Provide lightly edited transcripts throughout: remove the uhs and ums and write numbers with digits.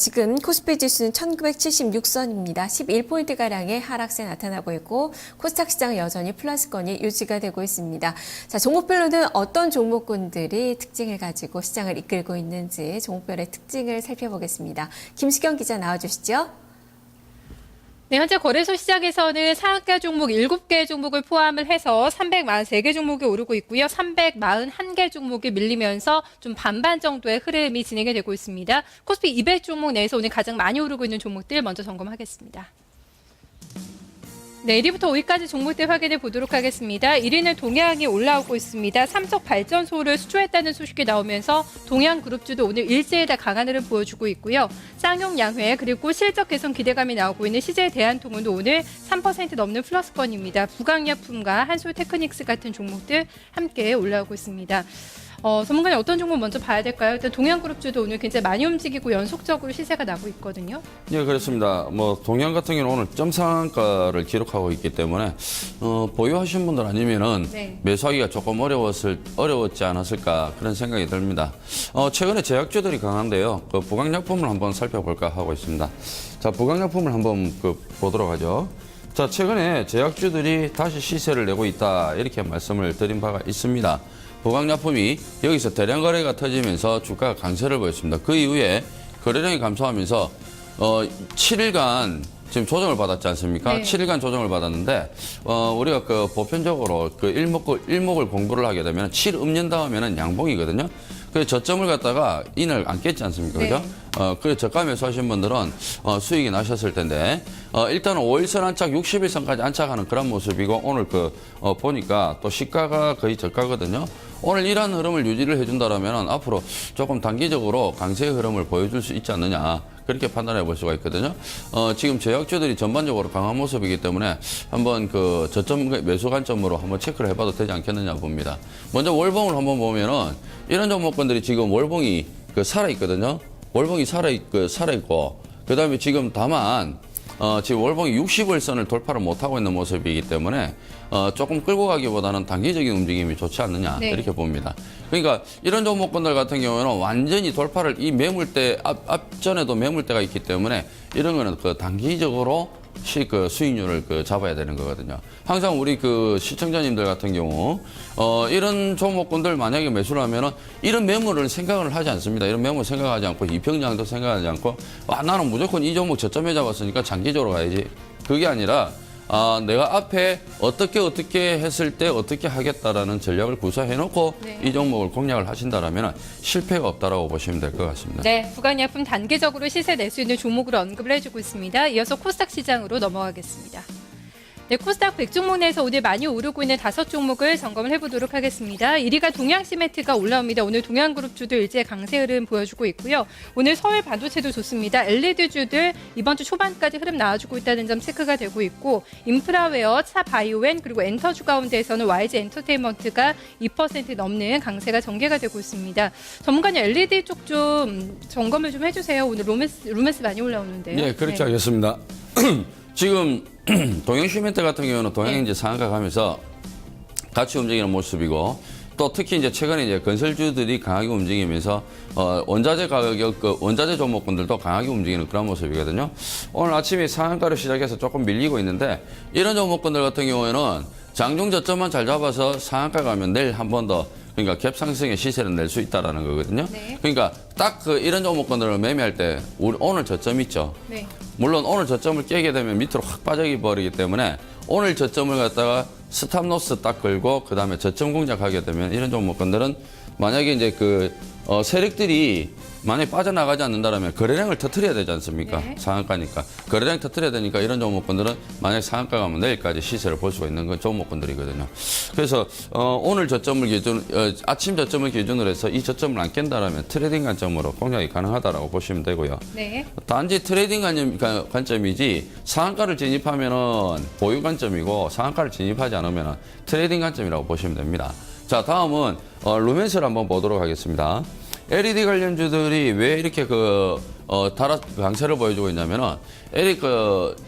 지금 코스피 지수는 1976선입니다. 11포인트가량의 하락세 나타나고 있고 코스닥 시장은 여전히 플러스권이 유지가 되고 있습니다. 자, 종목별로는 어떤 종목군들이 특징을 가지고 시장을 이끌고 있는지 종목별의 특징을 살펴보겠습니다. 김수경 기자 나와주시죠. 네, 현재 거래소 시장에서는 상한가 종목 7개 종목을 포함을 해서 343개 종목이 오르고 있고요. 341개 종목이 밀리면서 좀 반반 정도의 흐름이 진행이 되고 있습니다. 코스피 200 종목 내에서 오늘 가장 많이 오르고 있는 종목들 먼저 점검하겠습니다. 네, 1위부터 5위까지 종목들 확인해 보도록 하겠습니다. 1위는 동양이 올라오고 있습니다. 삼척 발전소를 수주했다는 소식이 나오면서 동양그룹주도 오늘 일제에다 강한 흐름 보여주고 있고요. 쌍용 양회 그리고 실적 개선 기대감이 나오고 있는 CJ 대한통운도 오늘 3% 넘는 플러스권입니다. 부강약품과 한솔테크닉스 같은 종목들 함께 올라오고 있습니다. 전문가님 어떤 종목 먼저 봐야 될까요? 일단 동양그룹주도 오늘 굉장히 많이 움직이고 연속적으로 시세가 나고 있거든요. 네, 그렇습니다. 동양 같은 경우는 오늘 점상한가를 기록하고 있기 때문에 보유하신 분들 아니면은 매수하기가 조금 어려웠지 않았을까 그런 생각이 듭니다. 최근에 제약주들이 강한데요. 그 부강약품을 한번 살펴볼까 하고 있습니다. 자, 부강약품을 한번 보도록 하죠. 자, 최근에 제약주들이 다시 시세를 내고 있다 이렇게 말씀을 드린 바가 있습니다. 부강약품이 여기서 대량 거래가 터지면서 주가가 강세를 보였습니다. 그 이후에 거래량이 감소하면서 7일간 지금 조정을 받았지 않습니까? 네. 7일간 조정을 받았는데 우리가 보편적으로 일목을 공부를 하게 되면 7음년 다음에는 양봉이거든요. 그 저점을 갖다가 인을 안 깼지 않습니까? 네. 그죠? 그래 저가 매수하신 분들은 수익이 나셨을 텐데 일단은 5일선 안착, 60일선까지 안착하는 그런 모습이고 오늘 보니까 또 시가가 거의 저가거든요. 오늘 이러한 흐름을 유지를 해준다라면 앞으로 조금 단기적으로 강세의 흐름을 보여줄 수 있지 않느냐 그렇게 판단해 볼 수가 있거든요. 지금 제약주들이 전반적으로 강한 모습이기 때문에 한번 저점 매수 관점으로 한번 체크를 해봐도 되지 않겠느냐 봅니다. 먼저 월봉을 한번 보면은 이런 종목군들이 지금 월봉이 살아있거든요. 월봉이 살아있고 그다음에 지금 다만 지금 월봉이 60일선을 돌파를 못하고 있는 모습이기 때문에 조금 끌고 가기보다는 단기적인 움직임이 좋지 않느냐 이렇게 봅니다. 그러니까 이런 종목군들 같은 경우에는 완전히 돌파를 이 매물대 앞전에도 매물대가 있기 때문에 이런 거는 단기적으로 수익률을 잡아야 되는 거거든요. 항상 우리 시청자님들 같은 경우 이런 종목군들 만약에 매수를 하면은 이런 매물을 생각을 하지 않습니다. 이런 매물 생각하지 않고 이평량도 생각하지 않고 나는 무조건 이 종목 저점에 잡았으니까 장기적으로 가야지. 그게 아니라 내가 앞에 어떻게 했을 때 어떻게 하겠다라는 전략을 구사해놓고 이 종목을 공략을 하신다라면 실패가 없다라고 보시면 될 것 같습니다. 네, 부강약품 단기적으로 시세 낼 수 있는 종목으로 언급을 해주고 있습니다. 이어서 코스닥 시장으로 넘어가겠습니다. 네, 코스닥 100종목 내에서 오늘 많이 오르고 있는 5종목을 점검을 해보도록 하겠습니다. 1위가 동양시멘트가 올라옵니다. 오늘 동양그룹주도 일제 강세 흐름 보여주고 있고요. 오늘 서울 반도체도 좋습니다. LED주들 이번 주 초반까지 흐름 나와주고 있다는 점 체크가 되고 있고 인프라웨어, 차바이오엔 그리고 엔터주 가운데에서는 YG 엔터테인먼트가 2% 넘는 강세가 전개가 되고 있습니다. 전문가님 LED 쪽 좀 점검을 좀 해주세요. 오늘 루메스 많이 올라오는데요. 네, 그렇게 하겠습니다. 지금 동양시멘트 같은 경우는 동양이 이제 상한가 가면서 같이 움직이는 모습이고 또 특히 이제 최근에 이제 건설주들이 강하게 움직이면서 원자재 가격 원자재 종목군들도 강하게 움직이는 그런 모습이거든요. 오늘 아침에 상한가로 시작해서 조금 밀리고 있는데 이런 종목군들 같은 경우에는 장중 저점만 잘 잡아서 상한가 가면 내일 한 번 더 그러니까 갭 상승의 시세를 낼 수 있다라는 거거든요. 네. 그러니까 딱 이런 종목군들을 매매할 때 오늘 저점 있죠. 네. 물론 오늘 저점을 깨게 되면 밑으로 확 빠져버리기 때문에 오늘 저점을 갖다가 스탑로스 딱 걸고 그다음에 저점 공략하게 되면 이런 종목군들은 만약에 이제 세력들이 만약에 빠져나가지 않는다면 거래량을 터뜨려야 되지 않습니까? 네. 상한가니까. 거래량 터뜨려야 되니까 이런 종목군들은 만약에 상한가 가면 내일까지 시세를 볼 수가 있는 건 종목군들이거든요. 그래서 오늘 저점을 아침 저점을 기준으로 해서 이 저점을 안 깬다면 트레이딩 관점으로 공략이 가능하다라고 보시면 되고요. 네. 단지 트레이딩 관점이지 상한가를 진입하면은 보유 관점이고 상한가를 진입하지 않으면은 트레이딩 관점이라고 보시면 됩니다. 자, 다음은 루멘스를 한번 보도록 하겠습니다. LED 관련주들이 왜 이렇게 강세를 보여주고 있냐면은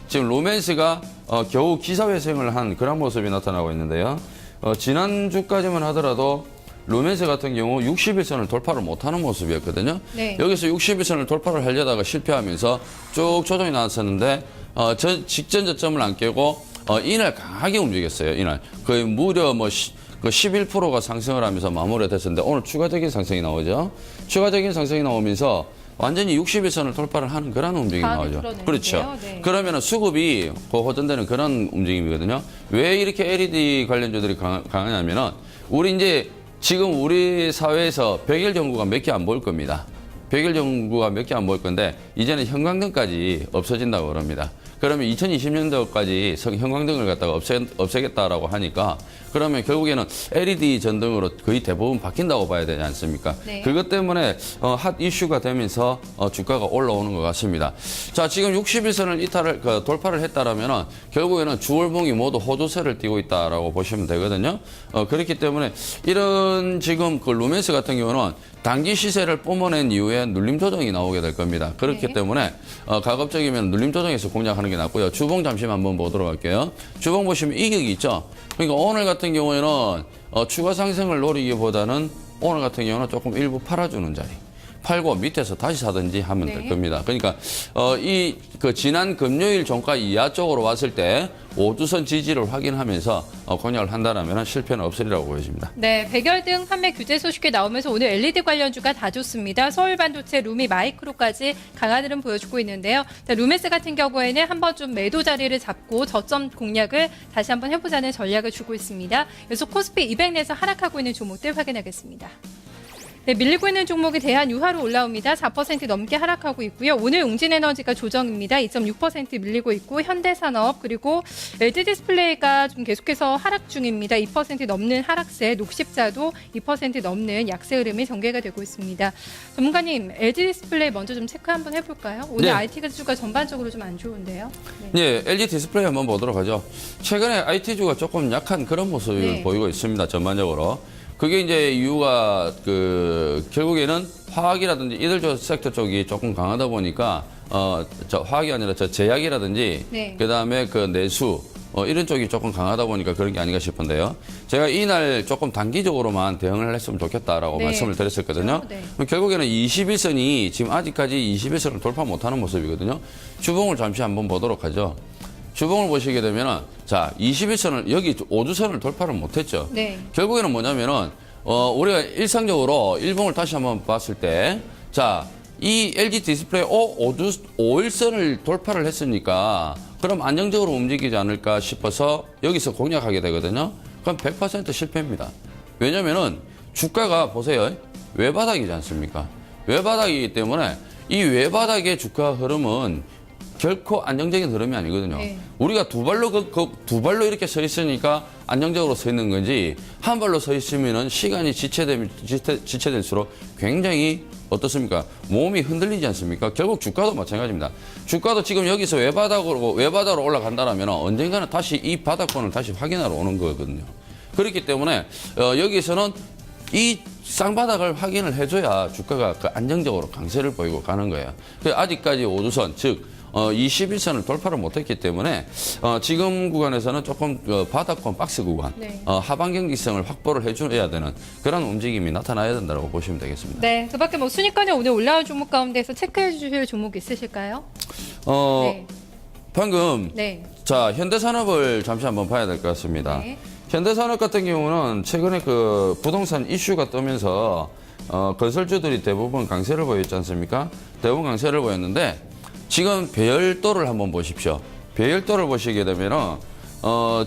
지금 루멘스가 겨우 기사회생을 한 그런 모습이 나타나고 있는데요. 지난주까지만 하더라도 루멘스 같은 경우 60일선을 돌파를 못하는 모습이었거든요. 네. 여기서 60일선을 돌파를 하려다가 실패하면서 쭉 조정이 나왔었는데 직전 저점을 안 깨고 이날 강하게 움직였어요. 이날 거의 무려 뭐 11%가 상승을 하면서 마무리가 됐었는데 오늘 추가적인 상승이 나오죠. 추가적인 상승이 나오면서 완전히 60일선을 돌파를 하는 그런 움직임이 강하게 나오죠. 풀어내는데요. 그렇죠. 네. 그러면 수급이 호전되는 그런 움직임이거든요. 왜 이렇게 LED 관련주들이 강하냐면은 우리 이제 지금 우리 사회에서 100일 정부가 몇 개 안 보일 겁니다. 100일 정부가 몇 개 안 보일 건데 이제는 형광등까지 없어진다고 그럽니다. 그러면 2020년도까지 형광등을 갖다가 없애겠다라고 하니까 그러면 결국에는 LED 전등으로 거의 대부분 바뀐다고 봐야 되지 않습니까? 네. 그것 때문에 핫 이슈가 되면서 주가가 올라오는 것 같습니다. 자, 지금 60일선을 이탈을 돌파를 했다라면은 결국에는 주월봉이 모두 호조세를 띠고 있다라고 보시면 되거든요. 그렇기 때문에 이런 지금 그 루멘스 같은 경우는 단기 시세를 뿜어낸 이후에 눌림 조정이 나오게 될 겁니다. 그렇기 네. 때문에 가급적이면 눌림 조정에서 공략하는 게 낫고요. 주봉 잠시만 한번 보도록 할게요. 주봉 보시면 이격이 있죠. 그러니까 오늘 같은 경우에는 추가 상승을 노리기보다는 오늘 같은 경우는 조금 일부 팔아주는 자리. 팔고 밑에서 다시 사든지 하면 네. 될 겁니다. 그러니까 지난 금요일 종가 이하 쪽으로 왔을 때 5주선 지지를 확인하면서 공략을 한다면 실패는 없으리라고 보여집니다. 네, 백열등 판매 규제 소식이 나오면서 오늘 LED 관련주가 다 좋습니다. 서울반도체, 루미, 마이크로까지 강한 흐름 보여주고 있는데요. 자, 루멘스 같은 경우에는 한번 좀 매도 자리를 잡고 저점 공략을 다시 한번 해보자는 전략을 주고 있습니다. 그래서 코스피 200 내에서 하락하고 있는 종목들 확인하겠습니다. 네, 밀리고 있는 종목이 대한유화로 올라옵니다. 4% 넘게 하락하고 있고요. 오늘 웅진에너지가 조정입니다. 2.6% 밀리고 있고 현대산업 그리고 LG디스플레이가 좀 계속해서 하락 중입니다. 2% 넘는 하락세, 녹십자도 2% 넘는 약세 흐름이 전개가 되고 있습니다. 전문가님, LG디스플레이 먼저 좀 체크 한번 해볼까요? 오늘 네. IT주가 전반적으로 좀 안 좋은데요. 네. 예, LG 디스플레이 한번 보도록 하죠. 최근에 IT주가 조금 약한 그런 모습을 네. 보이고 있습니다. 전반적으로. 그게 이제 이유가 결국에는 화학이라든지 이들 섹터 쪽이 조금 강하다 보니까 화학이 아니라 제약이라든지 네. 그다음에 그 내수 이런 쪽이 조금 강하다 보니까 그런 게 아닌가 싶은데요. 제가 이날 조금 단기적으로만 대응을 했으면 좋겠다라고 네. 말씀을 드렸었거든요. 네. 그럼 결국에는 21선이 지금 아직까지 21선을 돌파 못하는 모습이거든요. 주봉을 잠시 한번 보도록 하죠. 주봉을 보시게 되면은 자 21선을 여기 5주선을 돌파를 못했죠. 네. 결국에는 뭐냐면은 우리가 일상적으로 일봉을 다시 한번 봤을 때 자 이 LG 디스플레이 5일선을 돌파를 했으니까 그럼 안정적으로 움직이지 않을까 싶어서 여기서 공략하게 되거든요. 그럼 100% 실패입니다. 왜냐면은 주가가 보세요. 외바닥이지 않습니까? 외바닥이기 때문에 이 외바닥의 주가 흐름은 결코 안정적인 흐름이 아니거든요. 네. 우리가 두 발로 이렇게 서 있으니까 안정적으로 서 있는 건지 한 발로 서 있으면은 시간이 지체될수록 굉장히 어떻습니까? 몸이 흔들리지 않습니까? 결국 주가도 마찬가지입니다. 주가도 지금 여기서 외바닥으로 올라간다라면 언젠가는 다시 이 바닥권을 다시 확인하러 오는 거거든요. 그렇기 때문에 여기서는 이 쌍바닥을 확인을 해줘야 주가가 안정적으로 강세를 보이고 가는 거예요. 아직까지 5주선, 즉 21선을 돌파를 못했기 때문에 지금 구간에서는 조금 바닥권 박스 구간, 네. 하방 경직성을 확보를 해줘야 되는 그런 움직임이 나타나야 된다고 보시면 되겠습니다. 네, 그 밖에 뭐 순위권에 오늘 올라온 종목 가운데서 체크해 주실 종목 있으실까요? 네. 방금 네. 자 현대산업을 잠시 한번 봐야 될 것 같습니다. 네. 현대산업 같은 경우는 최근에 그 부동산 이슈가 뜨면서 건설주들이 대부분 강세를 보였지 않습니까? 대부분 강세를 보였는데 지금 배열도를 한번 보십시오. 배열도를 보시게 되면은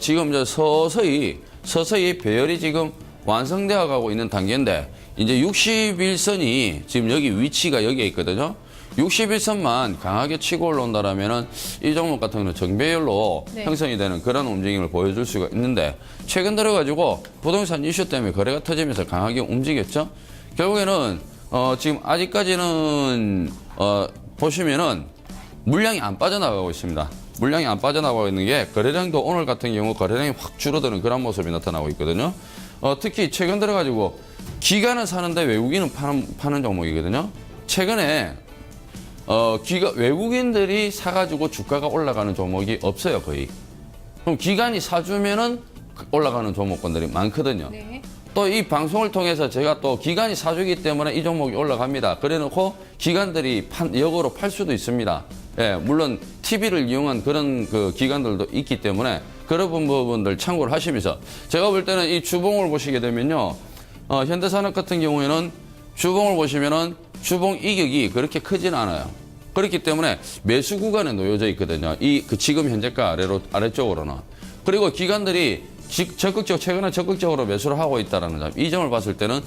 지금 이제 서서히 배열이 지금 완성되어 가고 있는 단계인데 이제 61선이 지금 여기 위치가 여기에 있거든요. 61선만 강하게 치고 올라온다라면은 이 종목 같은 경우는 정배열로 네. 형성이 되는 그런 움직임을 보여줄 수가 있는데 최근 들어가지고 부동산 이슈 때문에 거래가 터지면서 강하게 움직였죠. 결국에는 지금 아직까지는 보시면은 물량이 안 빠져나가고 있습니다. 물량이 안 빠져나가고 있는 게 거래량도 오늘 같은 경우 거래량이 확 줄어드는 그런 모습이 나타나고 있거든요. 특히 최근 들어가지고 기관은 사는데 외국인은 파는 종목이거든요. 최근에 외국인들이 사가지고 주가가 올라가는 종목이 없어요, 거의. 그럼 기관이 사주면은 올라가는 종목군들이 많거든요. 네. 또 이 방송을 통해서 제가 또 기관이 사주기 때문에 이 종목이 올라갑니다. 그래 놓고 기관들이 역으로 팔 수도 있습니다. 예, 물론 TV를 이용한 그런 그 기관들도 있기 때문에 그런 부분들 참고를 하시면서 제가 볼 때는 이 주봉을 보시게 되면요. 현대산업 같은 경우에는 주봉을 보시면은 주봉 이격이 그렇게 크진 않아요. 그렇기 때문에 매수 구간에 놓여져 있거든요. 지금 현재가 아래쪽으로는. 그리고 기관들이 최근에 적극적으로 매수를 하고 있다는 점, 이 점을 봤을 때는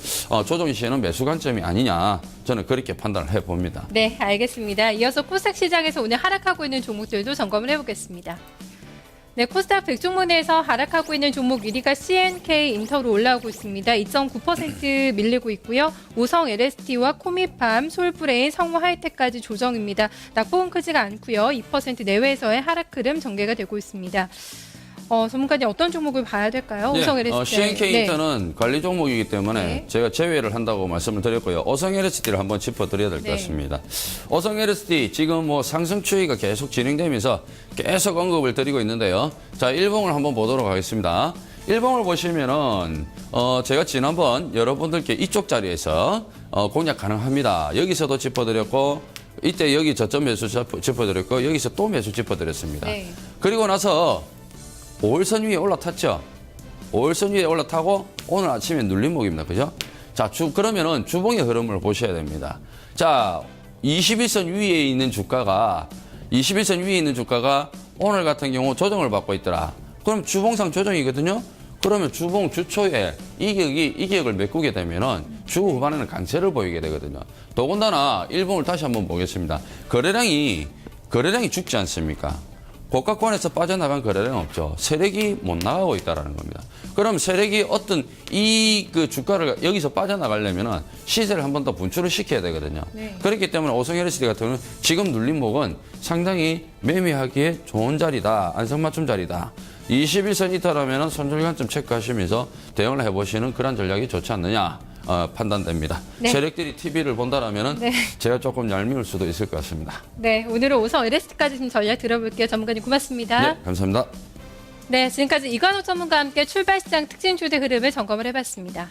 조정 시에는 매수 관점이 아니냐, 저는 그렇게 판단을 해봅니다. 네, 알겠습니다. 이어서 코스닥 시장에서 오늘 하락하고 있는 종목들도 점검을 해보겠습니다. 네, 코스닥 100종목 내에서 하락하고 있는 종목 1위가 CNK 인터로 올라오고 있습니다. 2.9% 밀리고 있고요. 오성 LST와 코미팜, 솔브레인, 성우 하이텍까지 조정입니다. 낙폭은 크지가 않고요. 2% 내외에서의 하락 흐름 전개가 되고 있습니다. 전문가님 어떤 종목을 봐야 될까요? 네, 오성 LST. CNK 인터는 관리 종목이기 때문에 네. 제가 제외를 한다고 말씀을 드렸고요. 오성 LST를 한번 짚어드려야 될 것 네. 같습니다. 오성 LST 지금 뭐 상승 추이가 계속 진행되면서 계속 언급을 드리고 있는데요. 자, 일봉을 한번 보도록 하겠습니다. 일봉을 보시면은 제가 지난번 여러분들께 이쪽 자리에서 공략 가능합니다. 여기서도 짚어드렸고 이때 여기 저점 매수 짚어드렸고 여기서 또 매수 짚어드렸습니다. 네. 그리고 나서 5일선 위에 올라탔죠. 5일선 위에 올라타고 오늘 아침에 눌림목입니다. 그죠? 자, 그러면은 주봉의 흐름을 보셔야 됩니다. 자, 21선 위에 있는 주가가 오늘 같은 경우 조정을 받고 있더라. 그럼 주봉상 조정이거든요. 그러면 주봉 주초에 이격을 메꾸게 되면은 주 후반에는 강세를 보이게 되거든요. 더군다나 일봉을 다시 한번 보겠습니다. 거래량이 죽지 않습니까? 고가권에서 빠져나간 거래량 없죠. 세력이 못 나가고 있다는 겁니다. 그럼 세력이 어떤 그 주가를 여기서 빠져나가려면 시세를 한 번 더 분출을 시켜야 되거든요. 네. 그렇기 때문에 오성 LSD 같은 경우는 지금 눌림목은 상당히 매매하기에 좋은 자리다. 안성맞춤 자리다. 21선 이탈하면 손절관점 체크하시면서 대응을 해보시는 그런 전략이 좋지 않느냐 판단됩니다. 네. 세력들이 TV를 본다라면 네. 제가 조금 얄미울 수도 있을 것 같습니다. 네, 오늘은 오성 LST까지 좀 전략 들어볼게요. 전문가님 고맙습니다. 네, 감사합니다. 네, 지금까지 이관호 전문가와 함께 출발시장 특징 주대 흐름을 점검을 해봤습니다.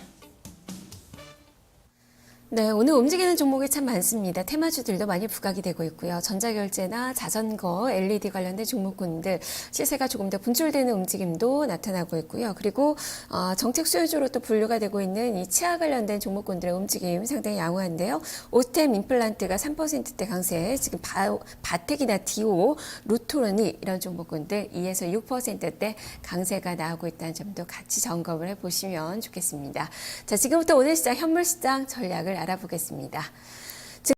네, 오늘 움직이는 종목이 참 많습니다. 테마주들도 많이 부각이 되고 있고요. 전자결제나 자전거, LED 관련된 종목군들 시세가 조금 더 분출되는 움직임도 나타나고 있고요. 그리고 정책 수요주로 또 분류가 되고 있는 이 치아 관련된 종목군들의 움직임 상당히 양호한데요. 오템 임플란트가 3%대 강세, 지금 바텍이나 디오, 루토르니 이런 종목군들 2에서 6%대 강세가 나오고 있다는 점도 같이 점검을 해보시면 좋겠습니다. 자, 지금부터 오늘 시장 현물시장 전략을 알아보겠습니다.